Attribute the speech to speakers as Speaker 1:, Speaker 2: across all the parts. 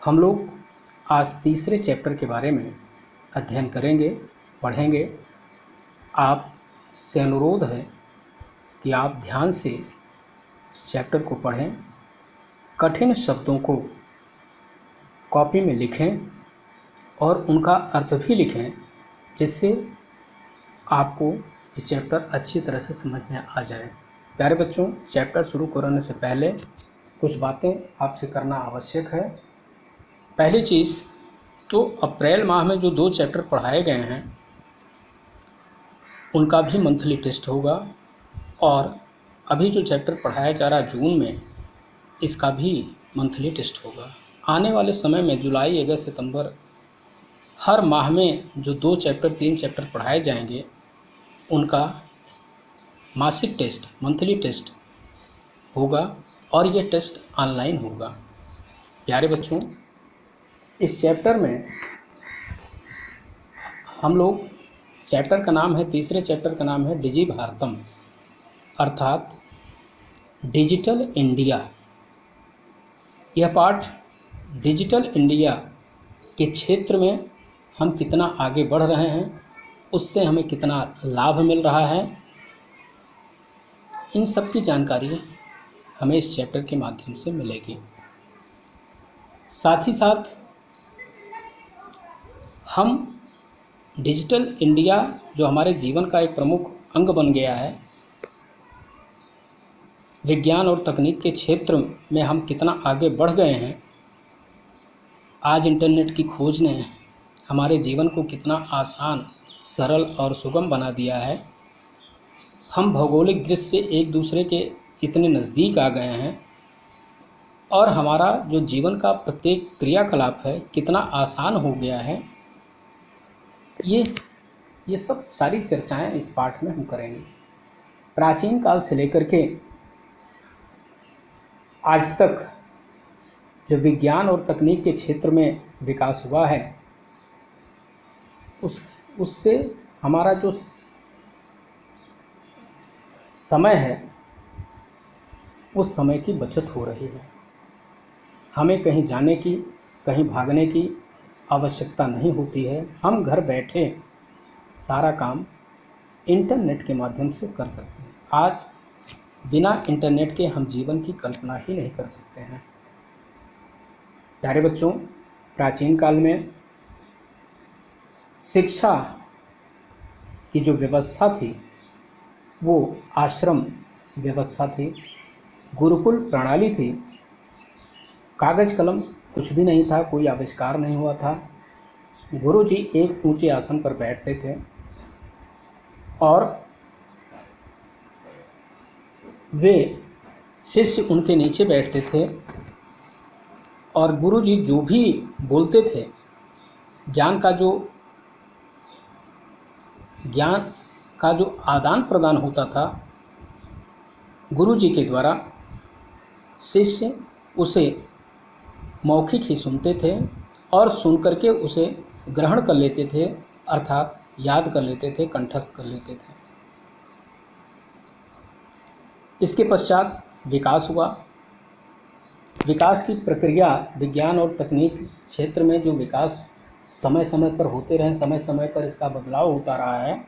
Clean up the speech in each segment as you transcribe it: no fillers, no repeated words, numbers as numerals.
Speaker 1: हम लोग आज तीसरे चैप्टर के बारे में अध्ययन करेंगे, पढ़ेंगे। आपसे अनुरोध है कि आप ध्यान से इस चैप्टर को पढ़ें, कठिन शब्दों को कॉपी में लिखें और उनका अर्थ भी लिखें, जिससे आपको ये चैप्टर अच्छी तरह से समझ में आ जाए। प्यारे बच्चों, चैप्टर शुरू करने से पहले कुछ बातें आपसे करना आवश्यक है। पहली चीज़ तो अप्रैल माह में जो 2 चैप्टर पढ़ाए गए हैं उनका भी मंथली टेस्ट होगा, और अभी जो चैप्टर पढ़ाया जा रहा है जून में, इसका भी मंथली टेस्ट होगा। आने वाले समय में जुलाई, अगस्त, सितंबर हर माह में जो 2 चैप्टर 3 चैप्टर पढ़ाए जाएंगे उनका मासिक टेस्ट, मंथली टेस्ट होगा, और ये टेस्ट ऑनलाइन होगा। प्यारे बच्चों, इस चैप्टर में हम लोग, चैप्टर का नाम है, तीसरे चैप्टर का नाम है डिजी भारतम, अर्थात डिजिटल इंडिया। यह पाठ डिजिटल इंडिया के क्षेत्र में हम कितना आगे बढ़ रहे हैं, उससे हमें कितना लाभ मिल रहा है, इन सब की जानकारी हमें इस चैप्टर के माध्यम से मिलेगी। साथ ही साथ हम डिजिटल इंडिया, जो हमारे जीवन का एक प्रमुख अंग बन गया है, विज्ञान और तकनीक के क्षेत्र में हम कितना आगे बढ़ गए हैं। आज इंटरनेट की खोज ने हमारे जीवन को कितना आसान, सरल और सुगम बना दिया है। हम भौगोलिक दृष्टि से एक दूसरे के इतने नज़दीक आ गए हैं, और हमारा जो जीवन का प्रत्येक क्रियाकलाप है कितना आसान हो गया है। ये सब सारी चर्चाएं इस पाठ में हम करेंगे। प्राचीन काल से लेकर के आज तक जो विज्ञान और तकनीक के क्षेत्र में विकास हुआ है, उससे हमारा जो समय है, उस समय की बचत हो रही है। हमें कहीं जाने की, कहीं भागने की आवश्यकता नहीं होती है। हम घर बैठे सारा काम इंटरनेट के माध्यम से कर सकते हैं। आज बिना इंटरनेट के हम जीवन की कल्पना ही नहीं कर सकते हैं। प्यारे बच्चों, प्राचीन काल में शिक्षा की जो व्यवस्था थी वो आश्रम व्यवस्था थी, गुरुकुल प्रणाली थी। कागज़ कलम कुछ भी नहीं था, कोई आविष्कार नहीं हुआ था। गुरुजी एक ऊंचे आसन पर बैठते थे और वे शिष्य उनके नीचे बैठते थे, और गुरुजी जो भी बोलते थे, ज्ञान का जो आदान प्रदान होता था गुरुजी के द्वारा, शिष्य उसे मौखिक ही सुनते थे और सुन करके उसे ग्रहण कर लेते थे, अर्थात याद कर लेते थे, कंठस्थ कर लेते थे। इसके पश्चात विकास हुआ। विकास की प्रक्रिया, विज्ञान और तकनीक क्षेत्र में जो विकास समय समय पर होते रहे, समय समय पर इसका बदलाव होता रहा है,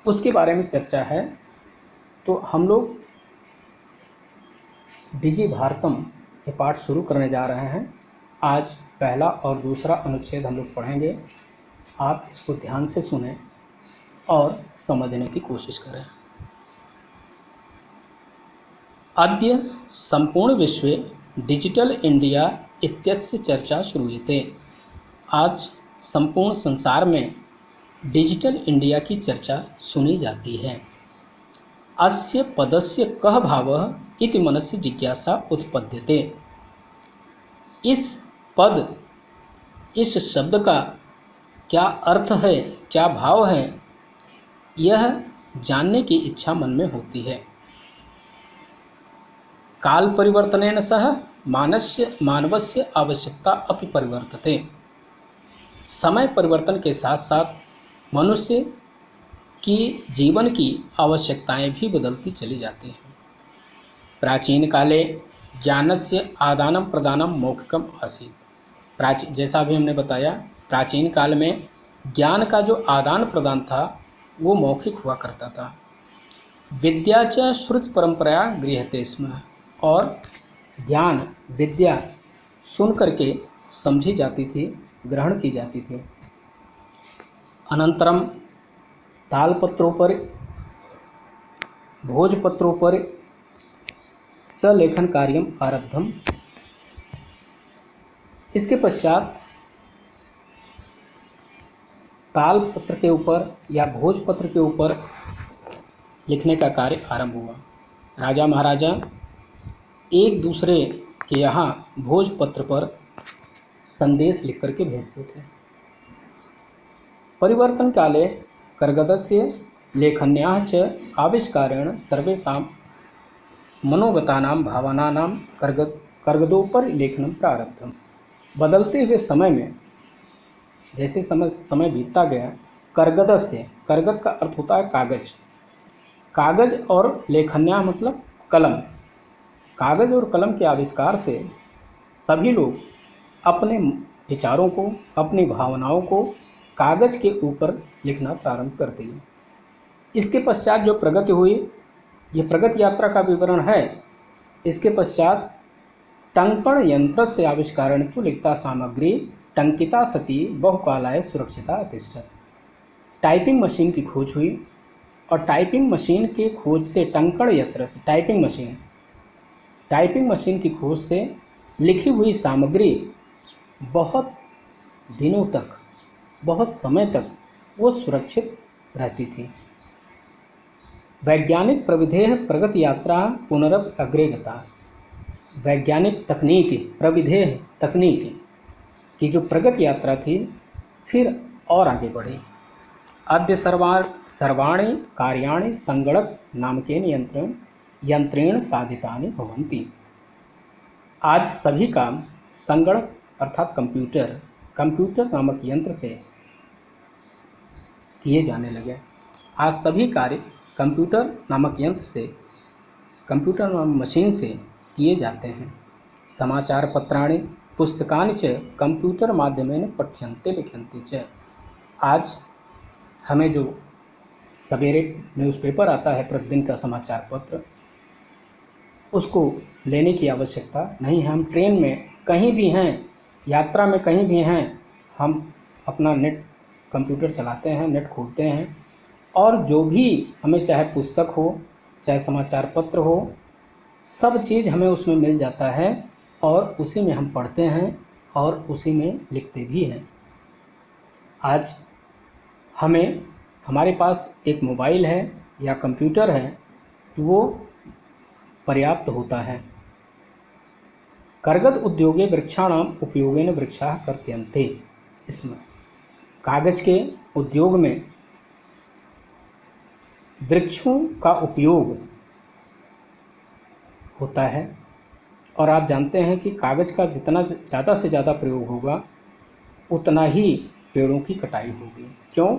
Speaker 1: उसके बारे में चर्चा है। तो हम लोग डिजी भारतम ये पाठ शुरू करने जा रहे हैं। आज पहला और दूसरा अनुच्छेद हम लोग पढ़ेंगे। आप इसको ध्यान से सुनें और समझने की कोशिश करें। अद्य संपूर्ण विश्वे डिजिटल इंडिया इत्यस्य चर्चा श्रूयते। आज संपूर्ण संसार में डिजिटल इंडिया की चर्चा सुनी जाती है। अस्य पदस्य कः भावः इति मनसि जिज्ञासा उत्पद्यते। इस पद, इस शब्द का क्या अर्थ है, क्या भाव है, यह जानने की इच्छा मन में होती है। काल परिवर्तनेन सह मानवस्य आवश्यकता अपि परिवर्तते। समय परिवर्तन के साथ साथ मनुष्य की जीवन की आवश्यकताएं भी बदलती चली जाती हैं। प्राचीन काले ज्ञानस्य आदानं प्रदानं मौखिकम् आसीत्। जैसा अभी हमने बताया, प्राचीन काल में ज्ञान का जो आदान प्रदान था वो मौखिक हुआ करता था। विद्या च श्रुत परंपरा गृह्यते स्म, और ज्ञान विद्या सुन करके समझी जाती थी, ग्रहण की जाती थी। अनंतरम तालपत्रों पर, भोजपत्रों पर च लेखन कार्यम आरब्धम। इसके पश्चात तालपत्र के ऊपर या भोजपत्र के ऊपर लिखने का कार्य आरंभ हुआ। राजा महाराजा एक दूसरे के यहाँ भोजपत्र पर संदेश लिख करके भेजते थे। परिवर्तन काले कर्गदस्य लेखन्याः च आविष्कारेण सर्वेषां मनोगतानां भावनानां कर्गदोपर लेखनम प्रारब्धम। बदलते हुए समय में जैसे समय बीतता गया, कर्गद का अर्थ होता है कागज। कागज और लेखन्या मतलब कलम। कागज और कलम के आविष्कार से सभी लोग अपने विचारों को, अपनी भावनाओं को कागज के ऊपर लिखना प्रारंभ कर दिए। इसके पश्चात जो प्रगति हुई, ये प्रगति यात्रा का विवरण है। इसके पश्चात टंकण यंत्र से आविष्कारण को लिखता सामग्री टंकिता सती बहुकालाय सुरक्षिता अतिष्ठत। टाइपिंग मशीन की खोज हुई और टाइपिंग मशीन के खोज से, टंकण यंत्र से टाइपिंग मशीन की खोज से लिखी हुई सामग्री बहुत दिनों तक, बहुत समय तक वो सुरक्षित रहती थी। वैज्ञानिक प्रविधेय प्रगति यात्रा पुनरप अग्रे गता। वैज्ञानिक तकनीकी, प्रविधेय तकनीकी की जो प्रगति यात्रा थी फिर और आगे बढ़ी। अद्य सर्वाणि कार्याणि संगणक नामकेन यंत्रेण साधितानि भवन्ति। आज सभी काम संगणक अर्थात कंप्यूटर नामक यंत्र से किए जाने लगे। आज सभी कार्य कंप्यूटर नामक यंत्र से, कंप्यूटर नामक मशीन से किए जाते हैं। समाचार पत्राणि पुस्तकानि च कंप्यूटर माध्यमेन पठ्यन्ते लिख्यन्ते च। आज हमें जो सवेरे न्यूज़पेपर आता है, प्रतिदिन का समाचार पत्र, उसको लेने की आवश्यकता नहीं है। हम ट्रेन में कहीं भी हैं, यात्रा में कहीं भी हैं, हम अपना नेट कंप्यूटर चलाते हैं, नेट खोलते हैं और जो भी हमें, चाहे पुस्तक हो, चाहे समाचार पत्र हो, सब चीज़ हमें उसमें मिल जाता है और उसी में हम पढ़ते हैं और उसी में लिखते भी हैं। आज हमारे पास एक मोबाइल है या कंप्यूटर है तो वो पर्याप्त होता है। कर्गद उद्योगे वृक्षाणाम उपयोगेन वृक्षाः कर्त्यन्ते। इसमें कागज के उद्योग में वृक्षों का उपयोग होता है और आप जानते हैं कि कागज का जितना ज़्यादा से ज़्यादा प्रयोग होगा उतना ही पेड़ों की कटाई होगी। क्यों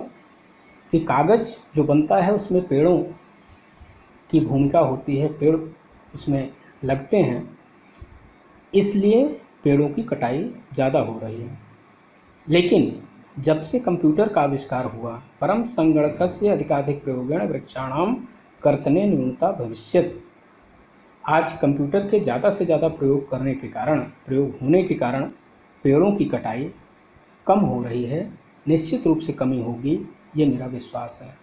Speaker 1: कि कागज जो बनता है उसमें पेड़ों की भूमिका होती है, पेड़ उसमें लगते हैं, इसलिए पेड़ों की कटाई ज़्यादा हो रही है। लेकिन जब से कंप्यूटर का आविष्कार हुआ, परम संगणकस्य अधिकाधिक प्रयोगेण वृक्षाणाम कर्तने न्यूनता भविष्यत। आज कंप्यूटर के ज़्यादा से ज़्यादा प्रयोग होने के कारण पेड़ों की कटाई कम हो रही है, निश्चित रूप से कमी होगी, ये मेरा विश्वास है।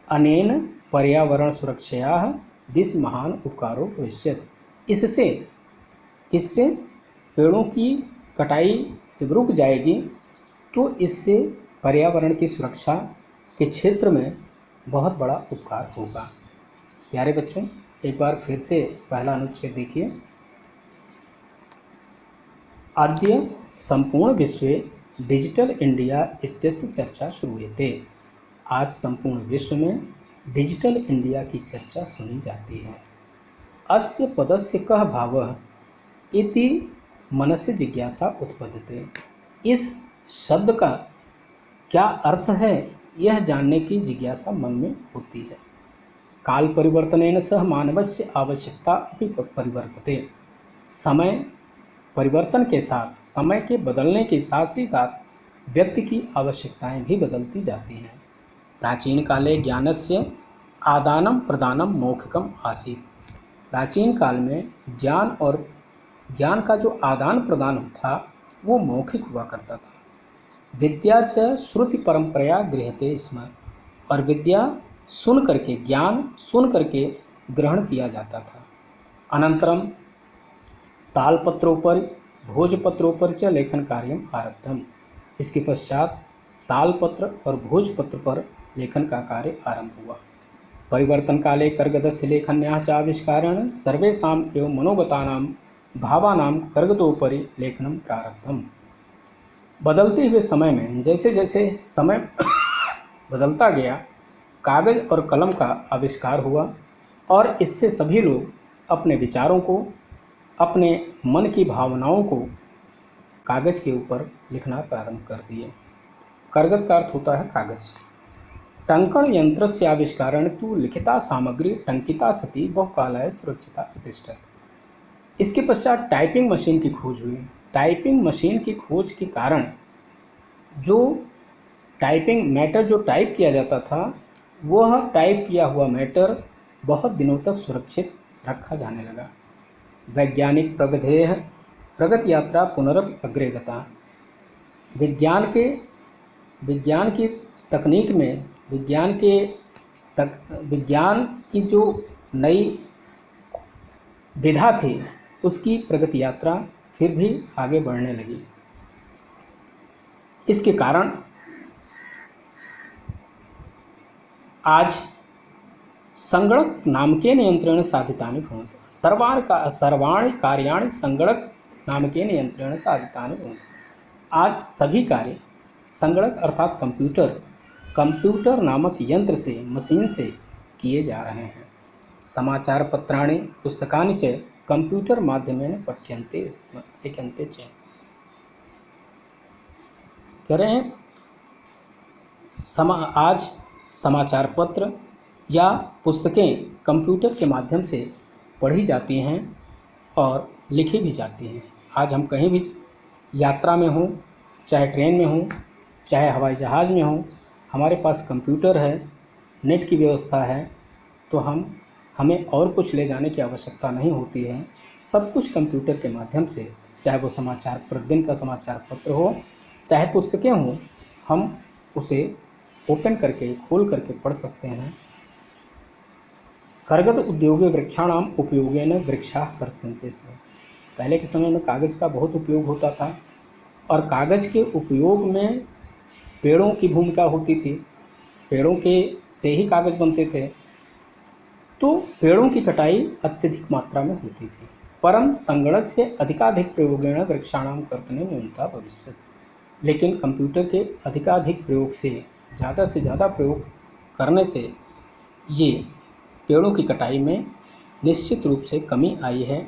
Speaker 1: अनेन पर्यावरण सुरक्षायाः दिस महान उपकारो भविष्यत। इससे किससे पेड़ों की कटाई जब रुक जाएगी तो इससे पर्यावरण की सुरक्षा के क्षेत्र में बहुत बड़ा उपकार होगा। प्यारे बच्चों, एक बार फिर से पहला अनुच्छेद देखिए। अद्य संपूर्ण विश्वे डिजिटल इंडिया इत्यस्य चर्चा श्रूयते। आज संपूर्ण विश्व में डिजिटल इंडिया की चर्चा सुनी जाती है। अस्य पदस्य कः भावः इति मनसि जिज्ञासा उत्पद्यते। इस शब्द का क्या अर्थ है, यह जानने की जिज्ञासा मन में होती है। काल परिवर्तनेन सह मानवस्य आवश्यकता अपि परिवर्तते। समय परिवर्तन के साथ, समय के बदलने के साथ ही साथ व्यक्ति की आवश्यकताएं भी बदलती जाती हैं। प्राचीन काले ज्ञानस्य आदानम प्रदानम मौखिकम आसीत्। प्राचीन काल में ज्ञान का जो आदान प्रदान था वो मौखिक हुआ करता था। विद्या च श्रुति परंपराया गृह्यते स्म। और विद्या सुन करके, ज्ञान सुन करके ग्रहण किया जाता था। अनंतरम तालपत्रोपरि भोजपत्रोपरि च लेखन कार्यम आरब्धम। इसके पश्चात तालपत्र और भोजपत्र पर लेखन का कार्य आरंभ हुआ। परिवर्तन काले कर्गदस्य लेखन्याः च आविष्कारेण सर्वेषाम् एव मनोगतानां भावानां कर्गदोपरि लेखनम प्रारब्धम। बदलते हुए समय में जैसे जैसे समय बदलता गया, कागज़ और कलम का आविष्कार हुआ और इससे सभी लोग अपने विचारों को, अपने मन की भावनाओं को कागज़ के ऊपर लिखना प्रारंभ कर दिए। कर्गद का अर्थ होता है कागज़। टंकण यंत्र से आविष्कारण तु लिखिता सामग्री टंकिता सती बहुकालाय सुरक्षिता प्रतिष्ठित। इसके पश्चात टाइपिंग मशीन की खोज हुई। टाइपिंग मशीन की खोज के कारण जो टाइपिंग मैटर जो टाइप किया जाता था, वह टाइप किया हुआ मैटर बहुत दिनों तक सुरक्षित रखा जाने लगा। वैज्ञानिक प्रविधेय प्रगति यात्रा पुनरपि अग्रे गता। विज्ञान की तकनीक में विज्ञान की जो नई विधा थी उसकी प्रगति यात्रा फिर भी आगे बढ़ने लगी। इसके कारण आज संगणक नामकेन यंत्रेण साधितानि भवन्ति। सर्वाणि कार्याणि संगणक नामकेन यंत्रेण साधितानि भवन्ति। आज सभी कार्य संगणक अर्थात कंप्यूटर नामक यंत्र से, मशीन से किए जा रहे हैं। समाचार पत्राणि पुस्तकानि च कंप्यूटर माध्यमेन पठ्यन्ते स्म लिख्यन्ते च। कह रहे हैं आज समाचार पत्र या पुस्तकें कंप्यूटर के माध्यम से पढ़ी जाती हैं और लिखी भी जाती हैं। आज हम कहीं भी यात्रा में हों, चाहे ट्रेन में हों, चाहे हवाई जहाज़ में हों, हमारे पास कंप्यूटर है, नेट की व्यवस्था है, तो हमें और कुछ ले जाने की आवश्यकता नहीं होती है। सब कुछ कंप्यूटर के माध्यम से, चाहे वो समाचार प्रतिदिन का समाचार पत्र हो, चाहे पुस्तकें हों, हम उसे ओपन करके, खोल करके पढ़ सकते हैं। कर्गद उद्योगे वृक्षाणाम उपयोगेन वृक्षाः वर्धन्ते स्म। पहले के समय में कागज़ का बहुत उपयोग होता था और कागज़ के उपयोग में पेड़ों की भूमिका होती थी। पेड़ों के से ही कागज़ बनते थे, तो पेड़ों की कटाई अत्यधिक मात्रा में होती थी। परम संगणस्य अधिकाधिक प्रयोगेण वृक्षाणाम कर्तने न्यूनता भविष्यति। लेकिन कंप्यूटर के अधिकाधिक प्रयोग से ज़्यादा प्रयोग करने से ये पेड़ों की कटाई में निश्चित रूप से कमी आई है।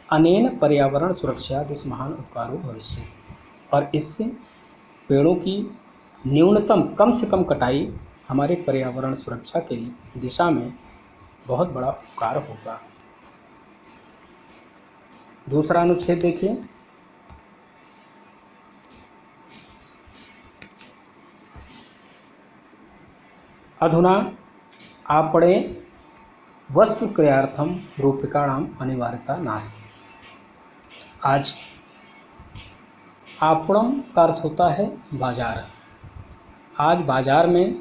Speaker 1: अनेन पर्यावरण सुरक्षा दिस महान उपकारो भविष्य। और इससे पेड़ों की न्यूनतम, कम से कम कटाई हमारे पर्यावरण सुरक्षा की दिशा में बहुत बड़ा उपकार होगा। दूसरा अनुच्छेद देखिए। अधुना आपणे वस्तु क्रयार्थम रूप्यकाणाम अनिवार्यता नास्ति। आज आपणम का अर्थ होता है बाजार। आज बाजार में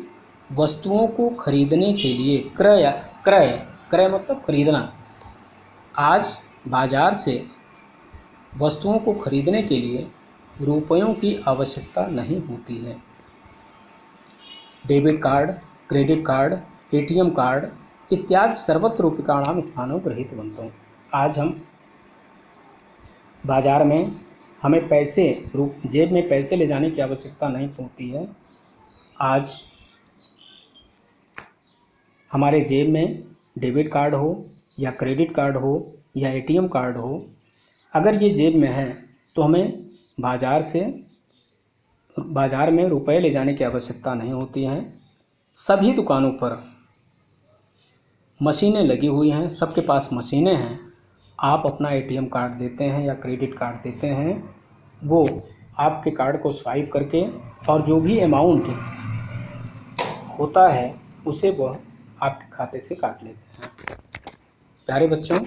Speaker 1: वस्तुओं को खरीदने के लिए क्रय मतलब खरीदना। आज बाजार से वस्तुओं को खरीदने के लिए रुपयों की आवश्यकता नहीं होती है। Debit card, credit card, ATM card इत्यादि सर्वत्र रूप्यकाणाम स्थानों गृहीतवन्तः। आज हम बाजार में हमें जेब में पैसे ले जाने की आवश्यकता नहीं होती है। आज हमारे जेब में डेबिट कार्ड हो या क्रेडिट कार्ड हो या एटीएम कार्ड हो, अगर ये जेब में है तो हमें बाजार में रुपए ले जाने की आवश्यकता नहीं होती है। सभी दुकानों पर मशीनें लगी हुई हैं, सबके पास मशीनें हैं आप अपना एटीएम कार्ड देते हैं या क्रेडिट कार्ड देते हैं, वो आपके कार्ड को स्वाइप करके और जो भी अमाउंट होता है उसे वह आपके खाते से काट लेते हैं। प्यारे बच्चों,